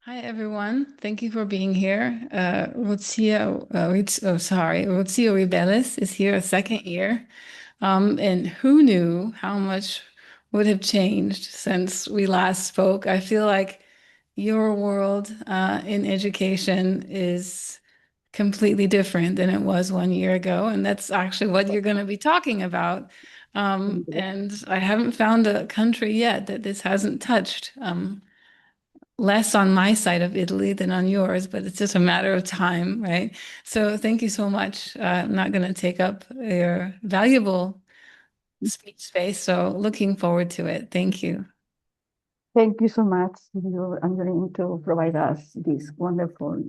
Hi, everyone. Thank you for being here. Rocio Ribeles is here a second year. And who knew how much would have changed since we last spoke? I feel like your world in education is completely different than it was 1 year ago. And that's actually what you're going to be talking about. And I haven't found a country yet that this hasn't touched. Less on my side of Italy than on yours, but it's just a matter of time, right? So thank you so much. I'm not going to take up your valuable speech space, so looking forward to it. Thank you. Thank you so much, you, Angeline, to provide us this wonderful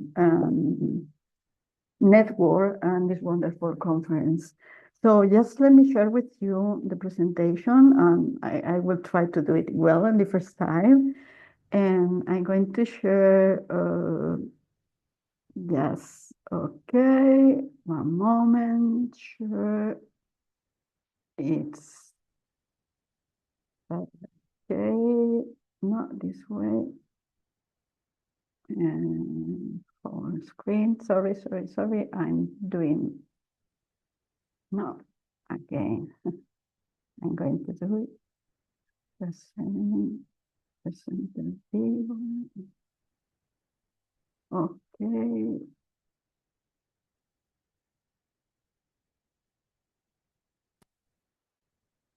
network and this wonderful conference. So just let me share with you the presentation, and I will try to do it well on the first time. And I'm going to share, yes, okay, one moment, sure, it's okay, not this way. And full screen. Sorry. I'm doing, no, again. I'm going to do it. Present the table. Okay.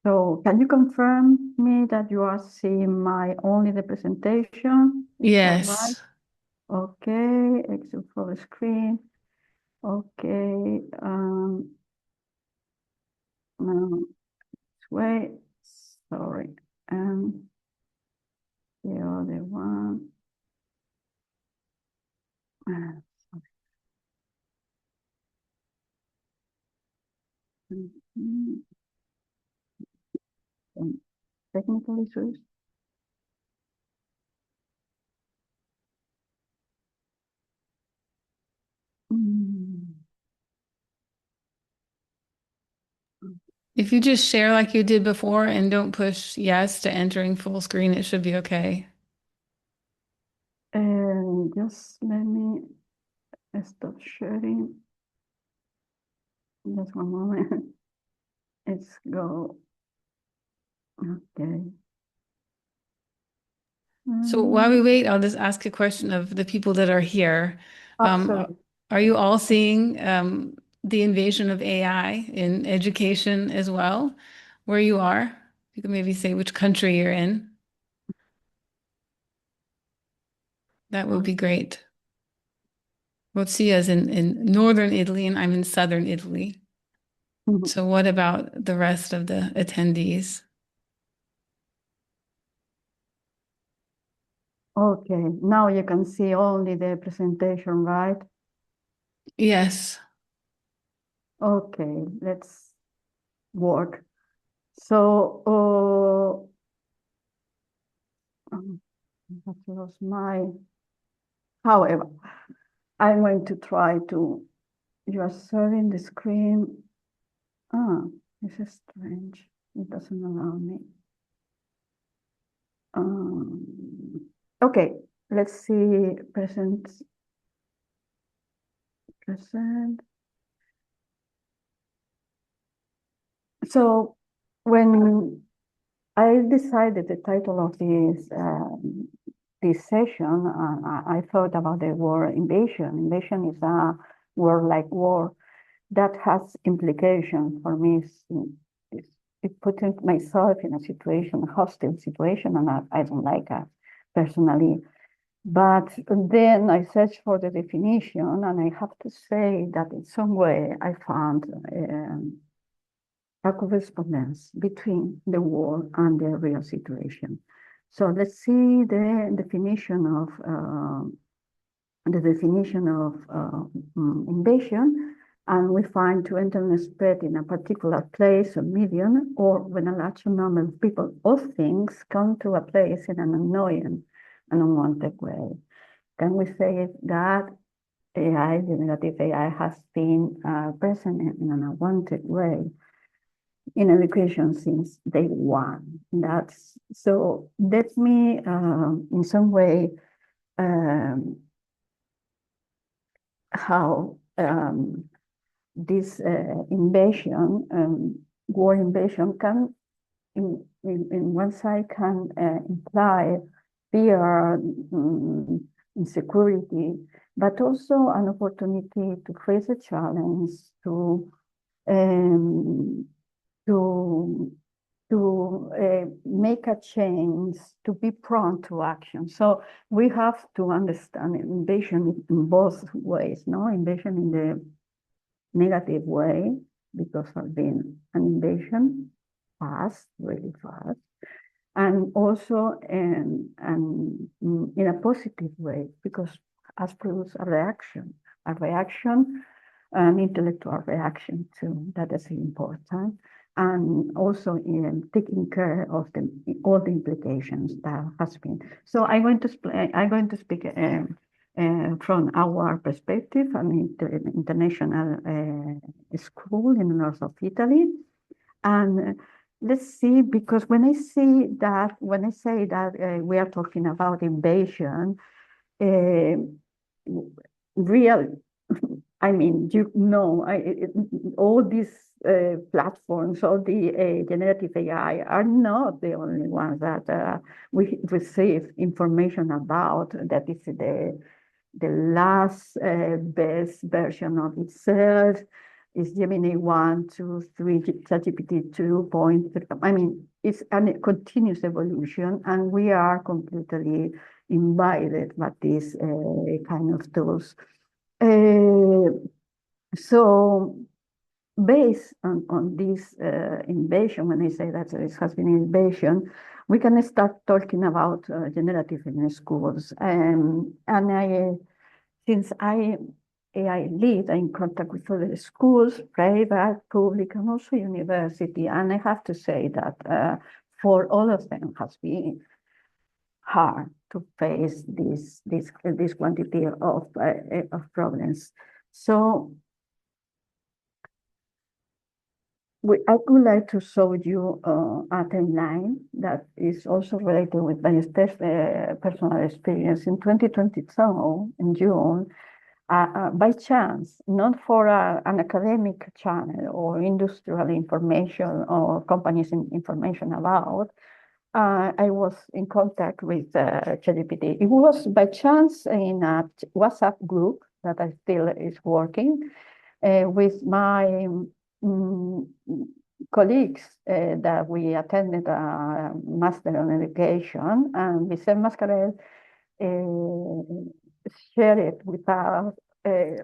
So can you confirm me that you are seeing my only the presentation? Is that right? Yes. Okay, exit full screen. Okay. Now wait. Sorry. The other one. Uh, mhm, some technical issues. Mm. If you just share like you did before and don't push yes to entering full screen, it should be okay. And just let me stop sharing. Just one moment. Let's go. Okay. So while we Mm. wait, I'll just ask a question of the people that are here. Um, Absolutely. are you all seeing the invasion of AI in education as well, where you are? You can maybe say which country you're in. That would be great. Rozia is in northern Italy, and I'm in southern Italy. So what about the rest of the attendees? Okay. Now you can see only the presentation, right? Yes. Okay. Let's work. So, that was my, however, I'm going to try to, you are sharing the screen. Ah, this is strange. It doesn't allow me. Okay, let's see, present. So when I decided the title of this session, I thought about the word invasion. Invasion is a word like war that has implications for me. It put myself in a situation, a hostile situation, and I don't like that personally. But then I searched for the definition, and I have to say that in some way I found a correspondence between the war and the real situation. So let's see the definition of invasion, and we find to enter and spread in a particular place or medium, or when a large number of people or things come to a place in an annoying and unwanted way. Can we say that AI, generative AI, has been present in an unwanted way in education since day one? That's so. Let me, in some way, um, how this invasion, war invasion, can, in one side, can imply fear, insecurity, but also an opportunity to face a challenge, um, to make a change, to be prone to action. So we have to understand invasion in both ways, no? Invasion in the negative way, because of being an invasion fast, really fast, and also in a positive way, because has produced a reaction, an intellectual reaction too, that is important, and also in taking care of all the implications that has been. So I'm going to speak from our perspective, an international school in the north of Italy, and let's see, because when I say that we are talking about invasion, uh, real, I mean, all these platforms, all the generative AI are not the only ones that we receive information about. That is the last best version of itself is Gemini 1, 2, 3, ChatGPT 2.3. I mean, it's a continuous evolution, and we are completely invited by these kind of tools. So based on this invasion, when I say that it has been an invasion, we can start talking about generative in schools. Since I lead, I'm in contact with other schools, private, public, and also university. And I have to say that for all of them has been hard to face this quantity of problems. So I would like to show you a timeline that is also related with my personal experience. In 2022, in June, by chance, not for an academic channel or industrial information or companies information about, I was in contact with ChatGPT. It was by chance in a WhatsApp group that I still is working with my colleagues that we attended a master on education, and Vicente Mascarell shared it with us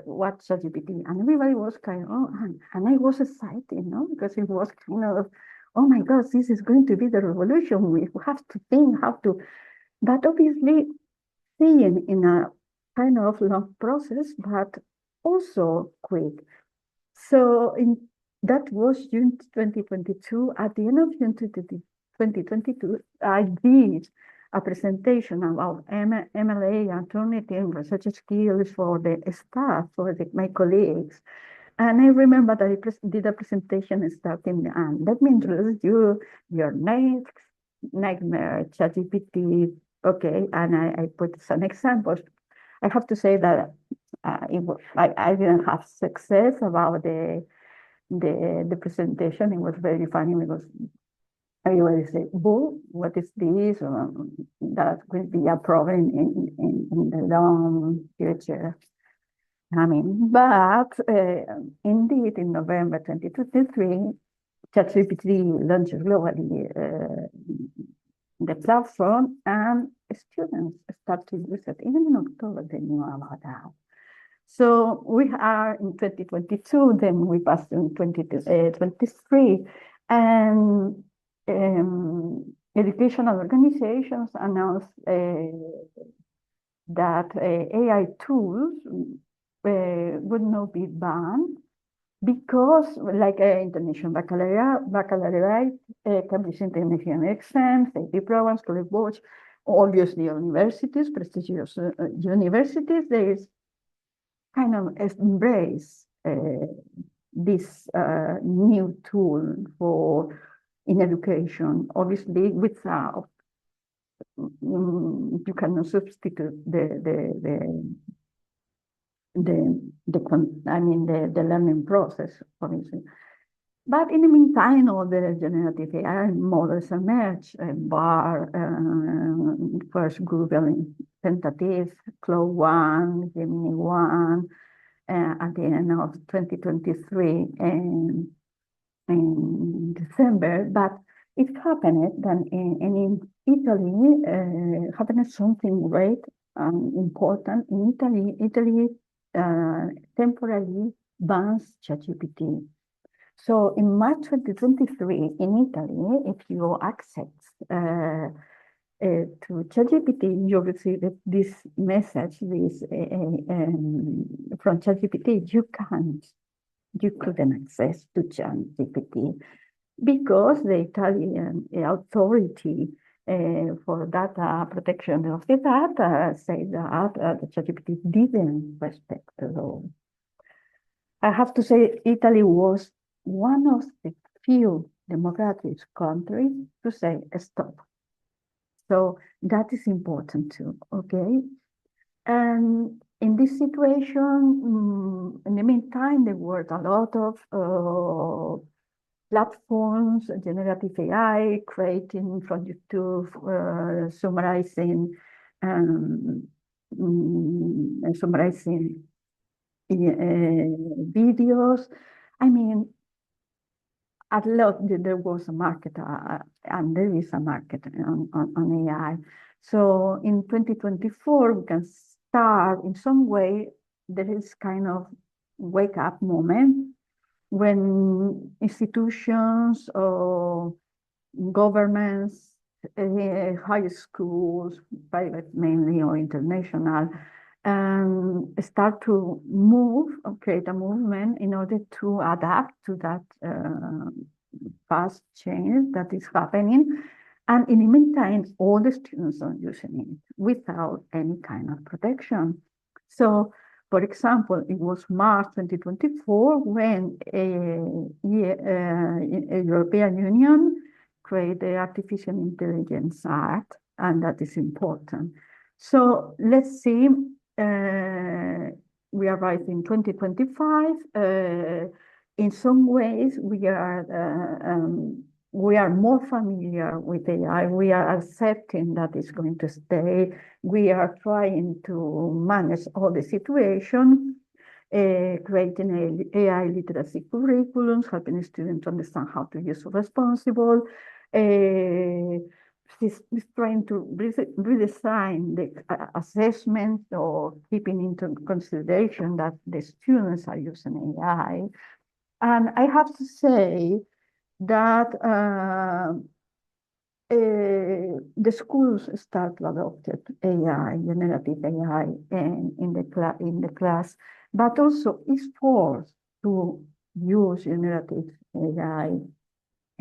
what ChatGPT, and everybody was kind of, oh, and I was excited, because it was kind of, oh my God, this is going to be the revolution. We have to think how to, but obviously seeing in a kind of long process, but also quick. So that was June 2022. At the end of June 2022, I did a presentation about MLA, alternative and research skills for the staff, for my colleagues. And I remember that I did a presentation starting, and let me introduce you, your next nightmare, ChatGPT. Okay, and I put some examples. I have to say that I didn't have success about the presentation. It was very funny because everybody said, "Boo, what is this?" That will be a problem in the long future. I mean, but indeed, in November 2023, ChatGPT launches globally the platform, and students start to use it. Even in October, they knew about that. So we are in 2022, then we passed in 2023, and educational organizations announced that AI tools would not be banned because, like International Baccalaureate, Cambridge International Exams, AP programs, college boards, obviously universities, prestigious universities, there is kind of embrace this new tool in education, obviously without you cannot substitute the learning process, obviously. But in the meantime, all the generative AI models emerge. BAR, first Google tentative, Claude 1, Gemini 1, at the end of 2023 in December. But it happened then in Italy, happened something great and important. In Italy temporarily bans ChatGPT. So in March 2023 in Italy, if you access to ChatGPT, you receive this message, from ChatGPT, you couldn't access to ChatGPT because the Italian authority for data protection of the data said that the ChatGPT didn't respect the law. I have to say, Italy was one of the few democratic countries to say stop. So that is important too, okay? And in this situation, in the meantime, there were a lot of platforms, generative AI, creating from YouTube, summarizing videos. I mean, at lot there was a market, and there is a market on AI. So in 2024, we can start in some way. There is kind of wake up moment when institutions or governments, high schools, private mainly or international, start to move or create a movement in order to adapt to that fast change that is happening. And in the meantime, all the students are using it without any kind of protection. So, for example, it was March 2024 when a European Union created the Artificial Intelligence Act, and that is important. So let's see, we are right in 2025. In some ways, we are more familiar with AI. We are accepting that it's going to stay. We are trying to manage all the situation, creating AI literacy curriculums, helping students understand how to use responsible. Is trying to redesign the assessment or keeping into consideration that the students are using AI. And I have to say that the schools start to adopt AI, generative AI, in the class, but also is forced to use generative AI.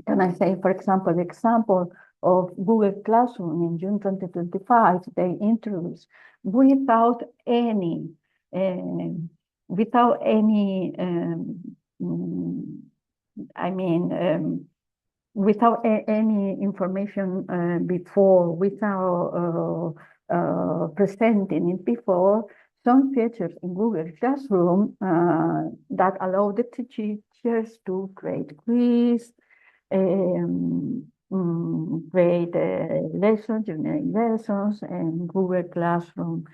Can I say, for example, the example of Google Classroom in June 2025, they introduced without any, um, without any, I mean, without any information before, without presenting it before, some features in Google Classroom that allow the teachers to create quiz, create lessons, generic lessons, and Google Classroom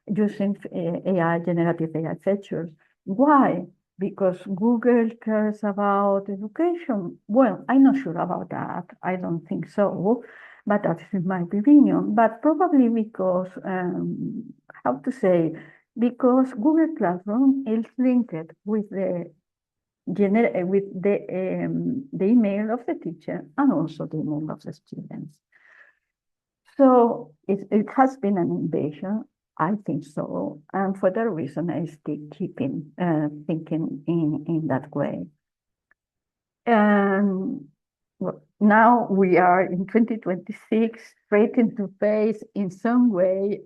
using AI, generative AI features. Why? Because Google cares about education. Well, I'm not sure about that. I don't think so, but that's in my opinion. But probably because, how to say, because Google Classroom is linked with the the email of the teacher and also the email of the students. So it has been an invasion, I think so. And for that reason, I still keeping thinking in that way. And well, now we are in 2026, straight into face in some way,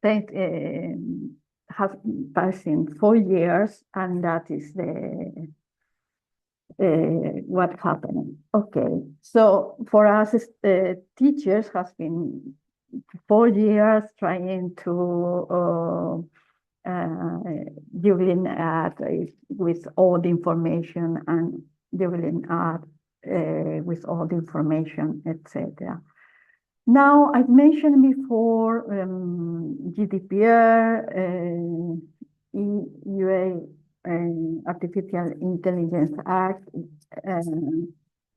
that have passing 4 years, and that is what happened. Okay, so for us, teachers has been 4 years trying to uh, dealing with all the information and dealing with all the information, etc. Now, I've mentioned before GDPR, EUA, Artificial Intelligence Act,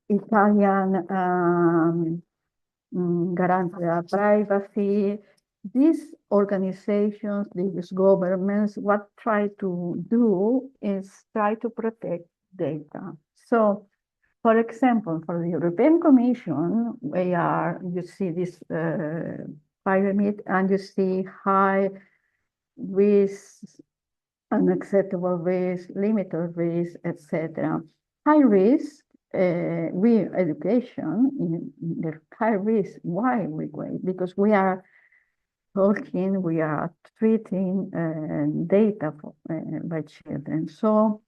Italian Garante della Privacy. These organizations, these governments, what try to do is try to protect data. So, for example, for the European Commission, you see this pyramid and you see high risk, unacceptable risk, limited risk, etc. High risk, we education in the high risk. Why we wait? Because we are we are treating data by children. So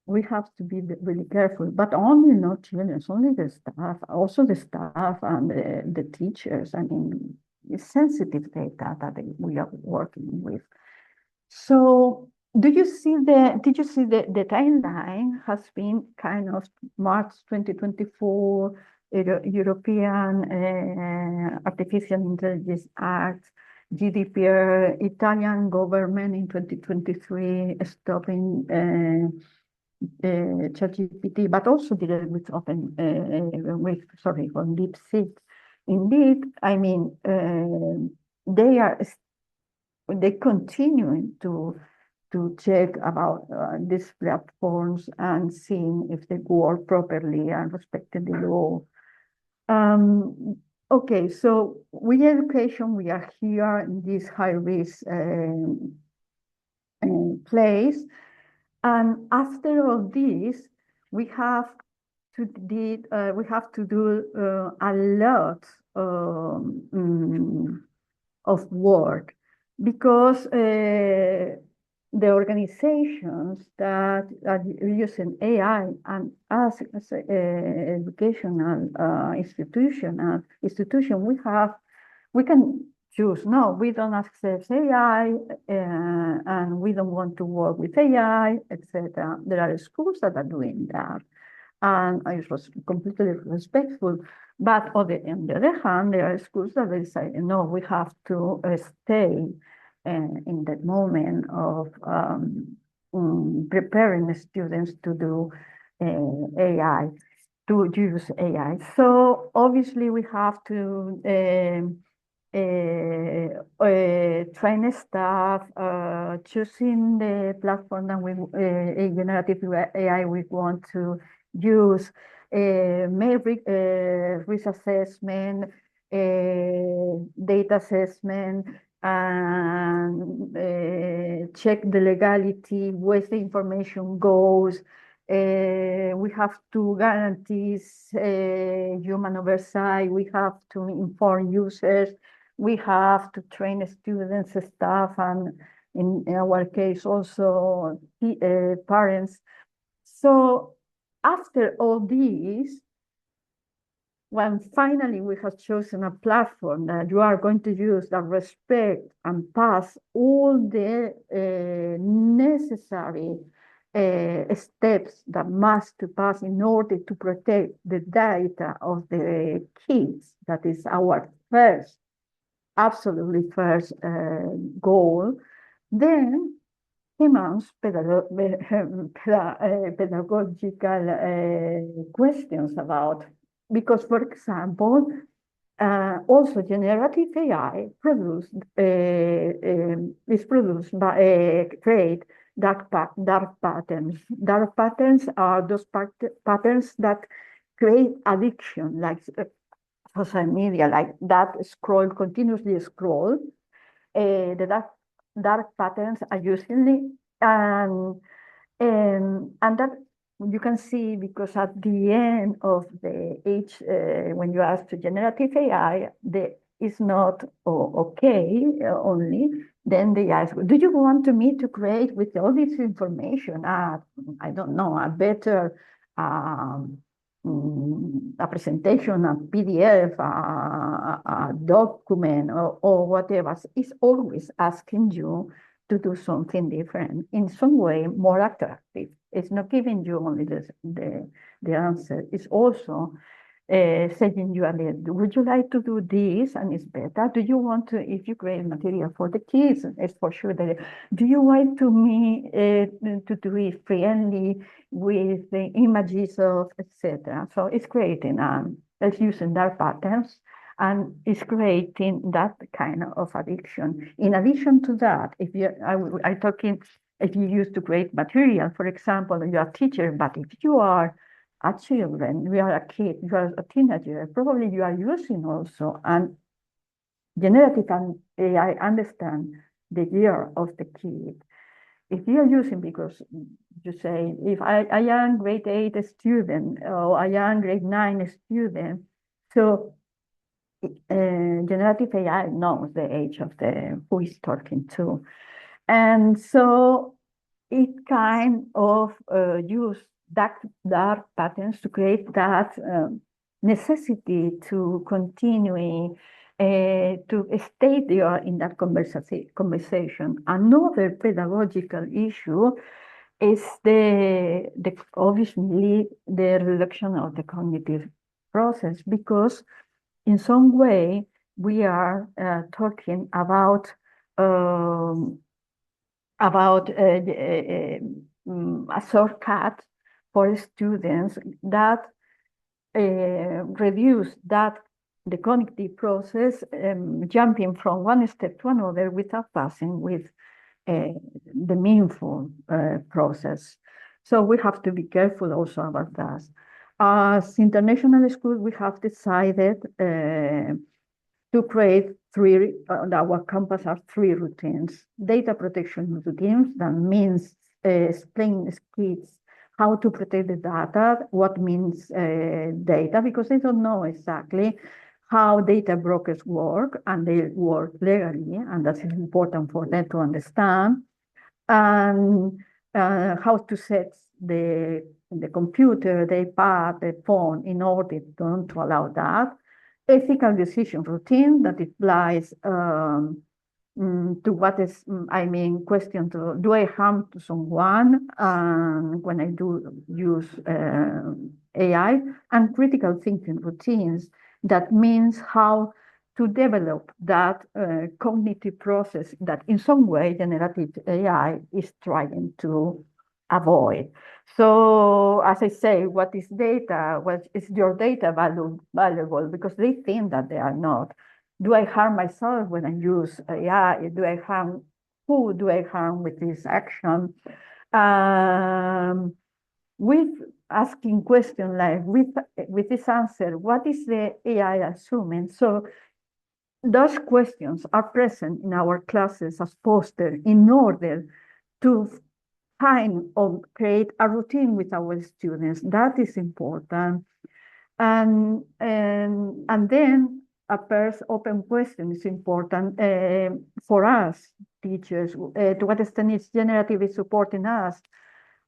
we have to be really careful, but only not children, only the staff, also the staff and the teachers. I mean, it's sensitive data that we are working with. So did you see the timeline has been kind of March 2024, European Artificial Intelligence Act, GDPR, Italian government in 2023 stopping ChatGPT, but also dealing with on DeepSeek. Indeed, I mean, they are they continuing to check about these platforms and seeing if they work properly and respecting the law. Okay, so with education, we are here in this high risk place. And after all this, we have to do a lot of work because the organizations that are using AI and us as educational institution, we can choose. No, we don't accept AI, and we don't want to work with AI, etc. There are schools that are doing that, and I was completely respectful. But on the other hand, there are schools that they say, no, we have to stay in that moment of preparing the students to do AI, to use AI. So obviously we have to train staff, choosing the platform that we generative AI we want to use, make risk assessment, data assessment, and check the legality, where the information goes. We have to guarantee human oversight. We have to inform users. We have to train students, staff, and in our case also parents. So after all these, when finally we have chosen a platform that you are going to use that respect and pass all the necessary steps that must to pass in order to protect the data of the kids, that is our first, absolutely first goal, then demands pedagogical questions about, because, for example, also generative AI is produced by create dark patterns. Dark patterns are those patterns that create addiction, like social media, like that continuously scroll. The dark patterns are usually, and that you can see because at the end of the age, when you ask to generative AI, it's not okay only. Then they ask, do you want me to create with all this information? I don't know, a better um, a presentation, a PDF, a document, or whatever. It's always asking you to do something different, in some way more attractive. It's not giving you only the answer. It's also saying you a little, would you like to do this? And it's better. Do you want to, if you create material for the kids, it's for sure that, do you want to me to do it friendly with the images of, etc. So it's creating, it's using dark patterns, and it's creating that kind of addiction. In addition to that, if you, I talking, if you use to create material, for example, you are a teacher, but if you are a children, you are a kid, you are a teenager, probably you are using also, and generative and AI understand the year of the kid. If you are using, because you say, if I am grade 8 student, or I am grade 9 student, so generative AI knows the age of the who is talking to. And so it kind of use dark patterns to create that necessity to continue to stay there in that conversation. Another pedagogical issue is the obviously the reduction of the cognitive process, because in some way we are talking um, about a shortcut for students that reduce that the cognitive process, jumping from one step to another without passing with the meaningful process. So we have to be careful also about that. As international school, we have decided to create three, our campus are three routines. Data protection routines, that means explain kids how to protect the data, what means data, because they don't know exactly how data brokers work, and they work legally, and that's important for them to understand, and how to set the computer, the iPad, the phone in order to allow that. Ethical decision routine that applies to what is, I mean, question to, do I harm to someone when I do use AI? And critical thinking routines, that means how to develop that cognitive process that in some way generative AI is trying to avoid. So as I say, what is data? What is your data valuable? Because they think that they are not. Do I harm myself when I use AI? Do I harm, who do I harm with this action? With asking question like, with this answer, what is the AI assuming? So those questions are present in our classes as poster in order to find or create a routine with our students. That is important. And then a first open question is important for us teachers. To what extent is generative is supporting us,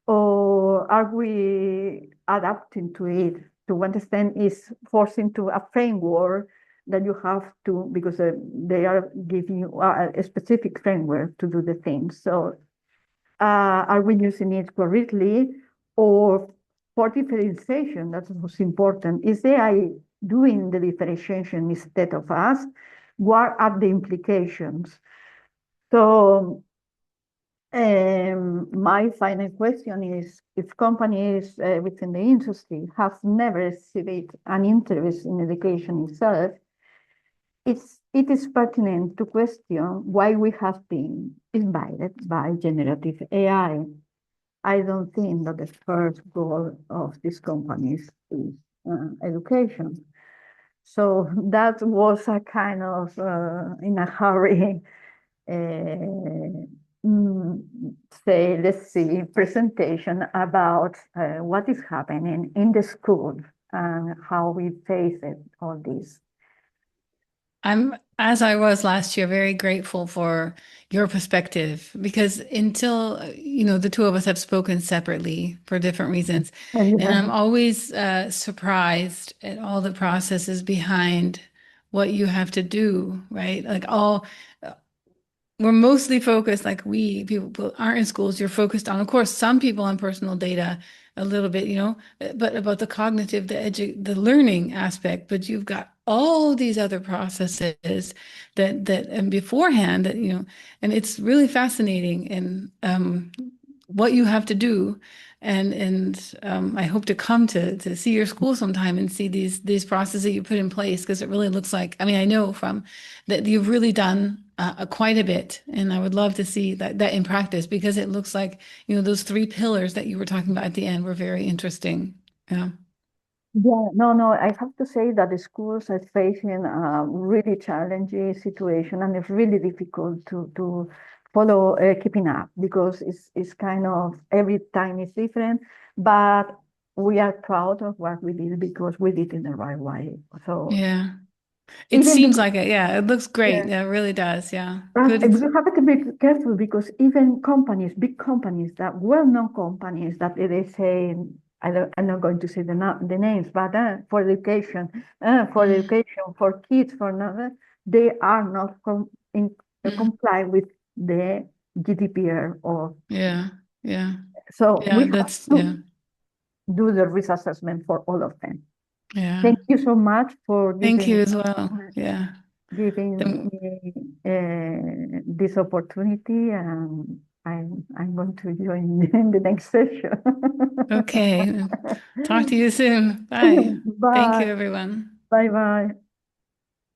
or are we adapting to it? To what extent is forcing to a framework that you have to, because they are giving you a specific framework to do the things. So are we using it correctly, or for differentiation? That's most important. Is AI doing the differentiation instead of us? What are the implications? So my final question is, if companies within the industry have never exhibited an interest in education itself, it is pertinent to question why we have been invited by generative AI. I don't think that the first goal of these companies is education. So that was a kind of, in a hurry, uh, mm, say, let's see, presentation about what is happening in the school and how we face it, all this. I'm, as I was last year, very grateful for your perspective, because until, the two of us have spoken separately for different reasons. And I'm Yeah. always surprised at all the processes behind what you have to do, right? Like we're mostly focused, like we people aren't in schools, you're focused on, of course, some people on personal data a little bit, but about the cognitive, the learning aspect, but you've got all these other processes and beforehand that, and it's really fascinating and what you have to do. And I hope to come to see your school sometime and see these processes that you put in place because it really looks like, I mean, I know from that you've really done quite a bit, and I would love to see that in practice because it looks like, those three pillars that you were talking about at the end were very interesting. Yeah. Yeah, no, no, I have to say that the schools are facing a really challenging situation, and it's really difficult to follow keeping up because it's kind of every time it's different, but we are proud of what we did because we did it in the right way. So Yeah. It even seems because, like it. Yeah, it looks great. yeah, Yeah, it really does. Yeah. but Good. we have to be careful because even companies, big companies, that well-known companies that they say, I'm not going to say the names, but for Mm, education, for kids, they are not mm. comply with the GDPR. Or Yeah. Yeah. so we Yeah. have That's, yeah. to do the risk assessment for all of them. Yeah. Thank you so much for Thank giving you as well. Yeah. giving Then- me this opportunity, and I'm going to join in the next session. Okay. Talk to you soon. Bye. Thank Bye. you, everyone. Bye bye.